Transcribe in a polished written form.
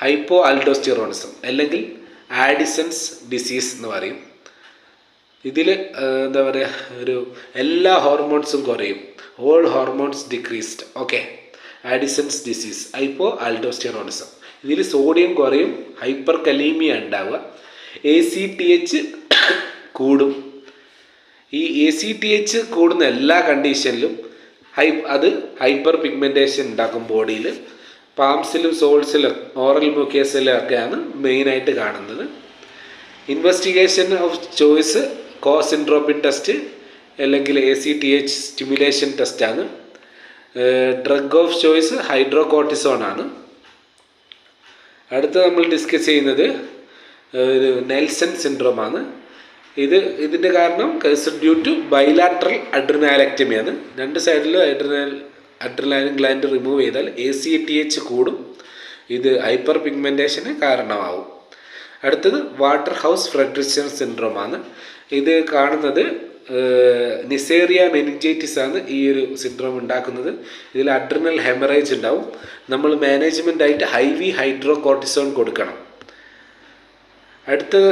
Hypo ആൽഡോസ്റ്റിറോണിസം അല്ലെങ്കിൽ ആഡിസൺസ് disease എന്ന് പറയും. ഇതിൽ എന്താ പറയുക, ഒരു എല്ലാ ഹോർമോൺസും കുറയും, all hormones decreased. Okay, Addison's disease, hypoaldosteronism. ഇതിൽ സോഡിയം കുറയും, ഹൈപ്പർ കലീമിയ ഉണ്ടാവുക, ACTH കൂടും. ഈ ACTH കൂടുന്ന എല്ലാ കണ്ടീഷനിലും അത് ഹൈപ്പർ പിഗ്മെൻറ്റേഷൻ ഉണ്ടാക്കും ബോഡിയിൽ. പാംസിലും സോൾസിലും ഓറൽ മ്യൂക്കേസിലും ഒക്കെയാണ് മെയിനായിട്ട് കാണുന്നത്. ഇൻവെസ്റ്റിഗേഷൻ ഓഫ് ചോയ്സ് കോസിൻട്രോപ്പിൻ ടെസ്റ്റ് അല്ലെങ്കിൽ ACTH സ്റ്റിമുലേഷൻ ടെസ്റ്റാണ്. ഡ്രഗ് ഓഫ് ചോയ്സ് ഹൈഡ്രോകോർട്ടിസോൺ ആണ്. അടുത്ത നമ്മൾ ഡിസ്കസ് ചെയ്യുന്നത് നെൽസൺ സിൻഡ്രോമാണ്. ഇതിൻ്റെ കാരണം ഡ്യൂ ടു ബൈലാട്രൽ അഡ്രിനാലക്ടമിയാണ്. രണ്ട് സൈഡിലും അഡ്രിനാലിൻ ഗ്ലാൻഡ് റിമൂവ് ചെയ്താൽ ACTH കൂടും. ഇത് ഹൈപ്പർ പിഗ്മെൻറ്റേഷന് കാരണമാവും. അടുത്തത് വാട്ടർ ഹൗസ് ഫ്രെഡറിക്സൺ സിൻഡ്രോമാണ്. ഇത് കാണുന്നത് നിസേറിയ മെനിഞ്ചൈറ്റിസ് ആണ് ഈ ഒരു സിൻഡ്രോം ഉണ്ടാക്കുന്നത്. ഇതിൽ അഡ്രിനൽ ഹെമറേജ് ഉണ്ടാവും. നമ്മൾ മാനേജ്മെൻ്റ് ആയിട്ട് IV ഹൈഡ്രോകോർട്ടിസോൺ കൊടുക്കണം. അടുത്തത്